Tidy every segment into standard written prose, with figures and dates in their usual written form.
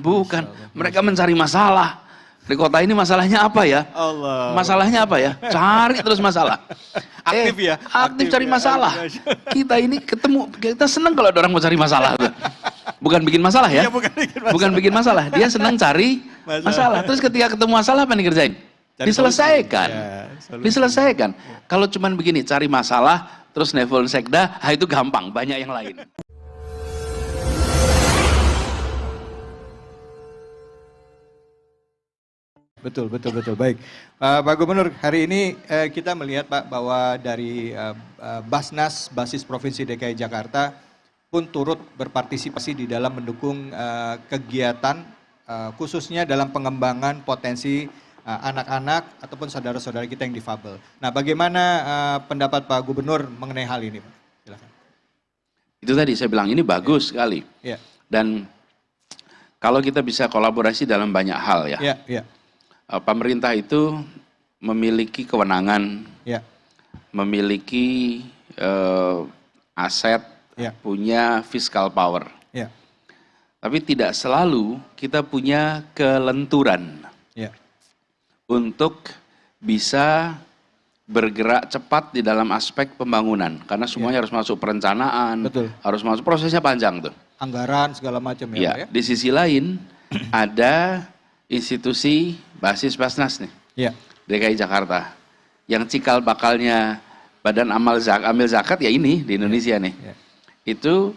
bukan. Mereka mencari masalah. Di kota ini masalahnya apa ya? Allah. Masalahnya apa ya? Cari terus masalah. Aktif ya? Aktif cari masalah. Kita ini ketemu, kita senang kalau ada orang mau cari masalah tuh. Bukan bikin masalah ya? Iya, Bukan bikin masalah. Dia senang cari masalah. Terus ketika ketemu masalah apa yang dikerjain? Diselesaikan. Diselesaikan. Kalau cuman begini, cari masalah, terus nelfon sekda, itu gampang, banyak yang lain. Betul. Baik, Pak Gubernur, hari ini kita melihat Pak bahwa dari Basnas, Basis Provinsi DKI Jakarta pun turut berpartisipasi di dalam mendukung kegiatan khususnya dalam pengembangan potensi anak-anak ataupun saudara-saudara kita yang difabel. Nah, bagaimana pendapat Pak Gubernur mengenai hal ini, Pak? Silakan. Itu tadi saya bilang ini bagus sekali. Ya. Dan kalau kita bisa kolaborasi dalam banyak hal ya. Ya. Pemerintah itu memiliki kewenangan, Ya. memiliki aset, punya fiscal power. Ya. Tapi tidak selalu kita punya kelenturan untuk bisa bergerak cepat di dalam aspek pembangunan. Karena semuanya harus masuk perencanaan, harus masuk, prosesnya panjang tuh. Anggaran segala macam ya. Di sisi lain ada institusi basis Basnas nih, DKI Jakarta, yang cikal bakalnya Badan Amil Zakat ya ini di Indonesia nih, itu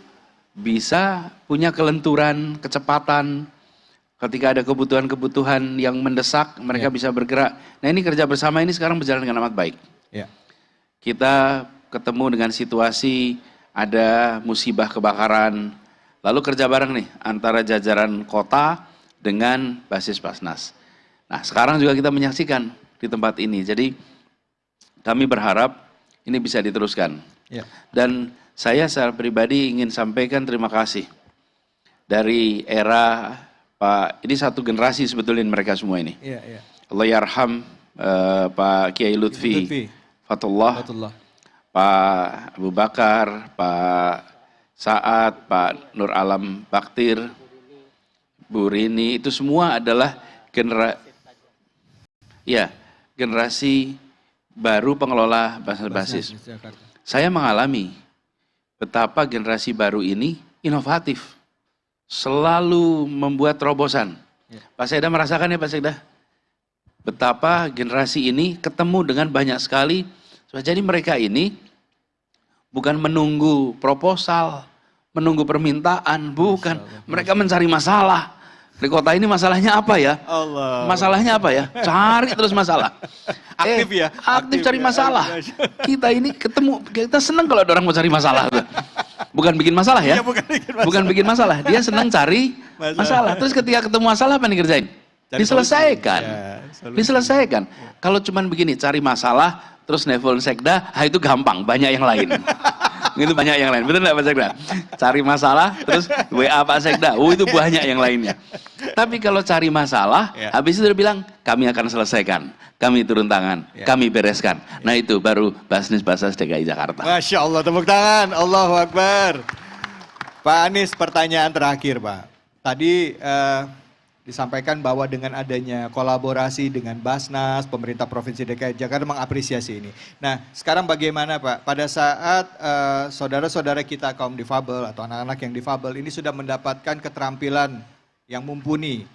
bisa punya kelenturan, kecepatan, ketika ada kebutuhan-kebutuhan yang mendesak, mereka bisa bergerak. Nah ini kerja bersama ini sekarang berjalan dengan amat baik. Kita ketemu dengan situasi ada musibah kebakaran, lalu kerja bareng nih antara jajaran kota dengan basis Basnas. Nah sekarang juga kita menyaksikan di tempat ini, jadi kami berharap ini bisa diteruskan. Dan saya secara pribadi ingin sampaikan terima kasih dari era Pak, ini satu generasi sebetulnya mereka semua ini. Allah yarham Pak Kiai Lutfi Fatullah, Pak Abu Bakar, Pak Saad, Pak Nur Alam Baktir, Bu Rini, itu semua adalah generasi baru pengelola basis. Saya mengalami betapa generasi baru ini inovatif, selalu membuat terobosan. Pak Sekda merasakan ya Pak Sekda, betapa generasi ini ketemu dengan banyak sekali. Jadi mereka ini bukan menunggu proposal, menunggu permintaan, bukan. Mereka mencari masalah. Di kota ini masalahnya apa ya? Allah. Masalahnya apa ya? Cari terus masalah. Aktif ya? Aktif cari masalah. Kita ini ketemu, kita senang kalau ada orang mau cari masalah tuh. Bukan bikin masalah ya? Bukan bikin masalah. Dia senang cari masalah. Terus ketika ketemu masalah apa yang dikerjain? Diselesaikan. Diselesaikan. Kalau cuman begini, cari masalah, terus nelfon sekda, itu gampang, banyak yang lain. Itu banyak yang lain, betul nggak Pak Sekda? Cari masalah, terus WA Pak Sekda, itu banyak yang lainnya. Tapi kalau cari masalah, habis itu dia bilang, kami akan selesaikan, kami turun tangan, kami bereskan. Nah itu baru Basnis Basas DKI Jakarta. Masya Allah, tepuk tangan, Allahu Akbar. Pak Anies, pertanyaan terakhir Pak. Tadi disampaikan bahwa dengan adanya kolaborasi dengan Basnas, pemerintah Provinsi DKI Jakarta mengapresiasi ini. Nah, sekarang bagaimana Pak? Pada saat saudara-saudara kita kaum difabel atau anak-anak yang difabel ini sudah mendapatkan keterampilan yang mumpuni,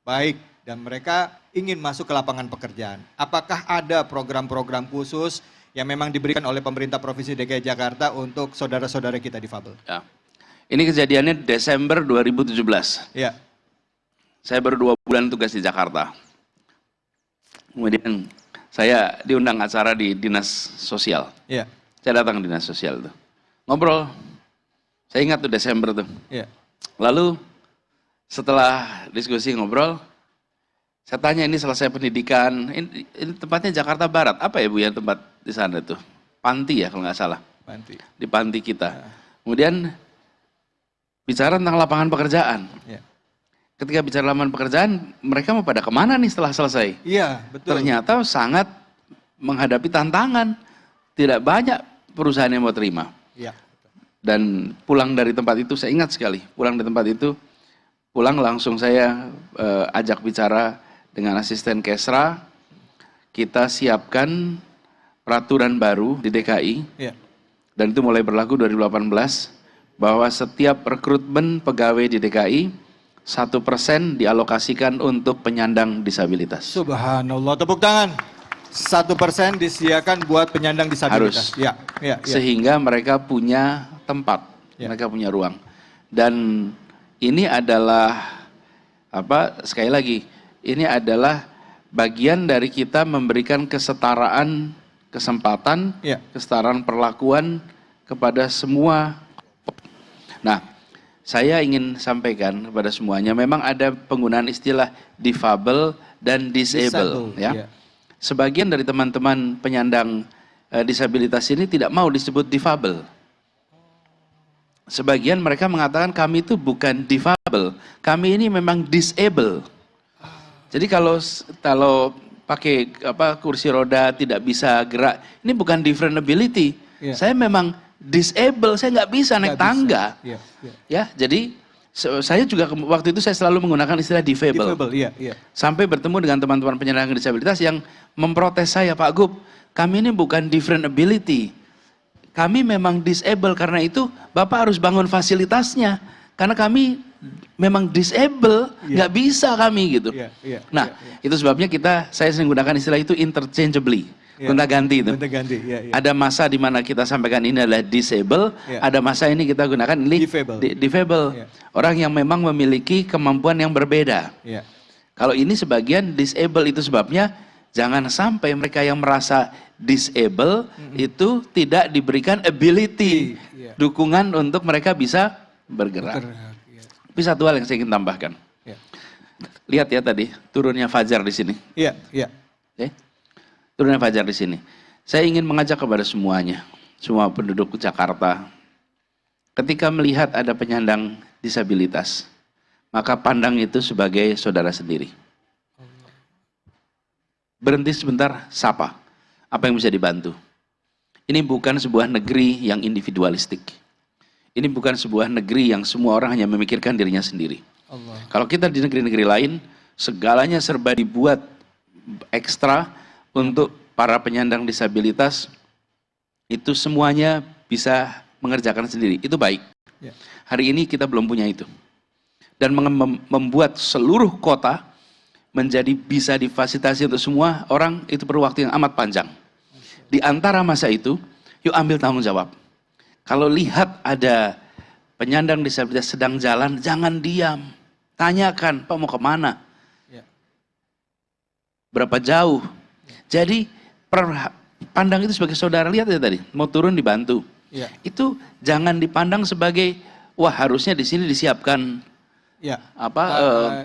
baik, dan mereka ingin masuk ke lapangan pekerjaan. Apakah ada program-program khusus yang memang diberikan oleh pemerintah Provinsi DKI Jakarta untuk saudara-saudara kita difabel? Ya. Ini kejadiannya Desember 2017. Ya. Saya baru 2 bulan tugas di Jakarta. Kemudian saya diundang acara di Dinas Sosial. Saya datang ke Dinas Sosial tuh. Ngobrol. Saya ingat tuh Desember tuh. Lalu setelah diskusi ngobrol, saya tanya ini selesai pendidikan, ini tempatnya Jakarta Barat. Apa ya Bu ya tempat di sana tuh? Panti ya kalau nggak salah. Di panti kita. Kemudian bicara tentang lapangan pekerjaan. Ketika bicara lapangan pekerjaan, mereka mau pada kemana nih setelah selesai? Iya, betul. Ternyata sangat menghadapi tantangan. Tidak banyak perusahaan yang mau terima. Dan pulang dari tempat itu, saya ingat sekali, pulang dari tempat itu, pulang langsung saya ajak bicara dengan asisten Kesra, kita siapkan peraturan baru di DKI, dan itu mulai berlaku 2018, bahwa setiap rekrutmen pegawai di DKI, 1% dialokasikan untuk penyandang disabilitas. Subhanallah, tepuk tangan. 1% disediakan buat penyandang disabilitas. Harus. Sehingga mereka punya tempat, mereka punya ruang. Dan ini adalah sekali lagi, ini adalah bagian dari kita memberikan kesetaraan kesempatan, kesetaraan perlakuan kepada semua. Nah, saya ingin sampaikan kepada semuanya, memang ada penggunaan istilah difabel dan disable. Sebagian dari teman-teman penyandang disabilitas ini tidak mau disebut difabel. Sebagian mereka mengatakan kami itu bukan difabel, kami ini memang disable. Jadi kalau pakai kursi roda tidak bisa gerak, ini bukan different ability. Saya memang disable, saya nggak bisa naik tangga. Ya, jadi saya juga waktu itu saya selalu menggunakan istilah difable. Sampai bertemu dengan teman-teman penyandang disabilitas yang memprotes saya, Pak Gub, kami ini bukan different ability, kami memang disable, karena itu Bapak harus bangun fasilitasnya, karena kami memang disable, nggak bisa kami gitu. Itu sebabnya saya sering gunakan istilah itu interchangeably. Gonta ganti itu. Ada masa di mana kita sampaikan ini adalah disable, ada masa ini kita gunakan ini difable. Orang yang memang memiliki kemampuan yang berbeda. Kalau ini sebagian disable, itu sebabnya jangan sampai mereka yang merasa disable itu tidak diberikan ability, dukungan untuk mereka bisa bergerak. Tapi satu hal yang saya ingin tambahkan. Lihat ya tadi turunnya Fajar di sini. Turunnya Fajar di sini. Saya ingin mengajak kepada semuanya, semua penduduk Jakarta, ketika melihat ada penyandang disabilitas, maka pandang itu sebagai saudara sendiri. Berhenti sebentar, sapa. Apa yang bisa dibantu? Ini bukan sebuah negeri yang individualistik. Ini bukan sebuah negeri yang semua orang hanya memikirkan dirinya sendiri. Kalau kita di negeri-negeri lain, segalanya serba dibuat ekstra untuk para penyandang disabilitas, itu semuanya bisa mengerjakan sendiri. Itu baik. Hari ini kita belum punya itu. Dan membuat seluruh kota menjadi bisa difasilitasi untuk semua orang, itu perlu waktu yang amat panjang. Di antara masa itu, yuk ambil tanggung jawab. Kalau lihat ada penyandang disabilitas sedang jalan, jangan diam. Tanyakan, Pak mau kemana? Berapa jauh? Jadi pandang itu sebagai saudara. Lihat ya tadi, mau turun dibantu. Itu jangan dipandang sebagai, wah harusnya di sini disiapkan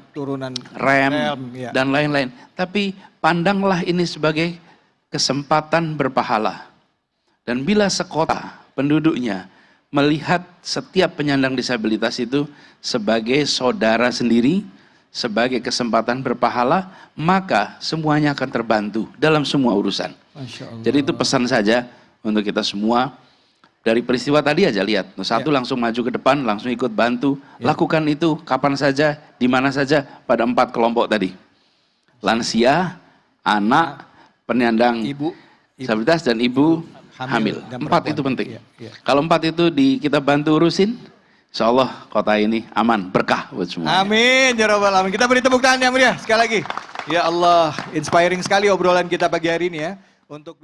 turunan rem dan lain-lain. Tapi pandanglah ini sebagai kesempatan berpahala. Dan bila sekota penduduknya melihat setiap penyandang disabilitas itu sebagai saudara sendiri, sebagai kesempatan berpahala, maka semuanya akan terbantu dalam semua urusan. Jadi itu pesan saja untuk kita semua. Dari peristiwa tadi aja lihat, satu langsung maju ke depan, langsung ikut bantu. Lakukan itu kapan saja, di mana saja, pada 4 kelompok tadi. Lansia, anak, penyandang disabilitas, dan ibu hamil. 4 itu penting. Kalau 4 itu kita bantu urusin, insya Allah kota ini aman, berkah buat semua. Amin, ya Rabbal Alamin. Kita beri tepuk tangan yang meriah sekali lagi. Ya Allah, inspiring sekali obrolan kita pagi hari ini ya. Untuk